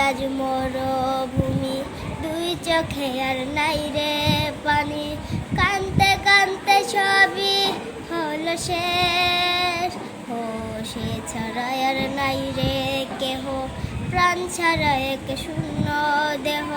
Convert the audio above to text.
আজ মরুভূমি, দুই চোখে আর নাই রে পানি, কানতে কানতে সবই হলো শেষ। সে ছাড়া আর নাই রে কেহ, প্রাণ ছাড়া এক শূন্য দেহ।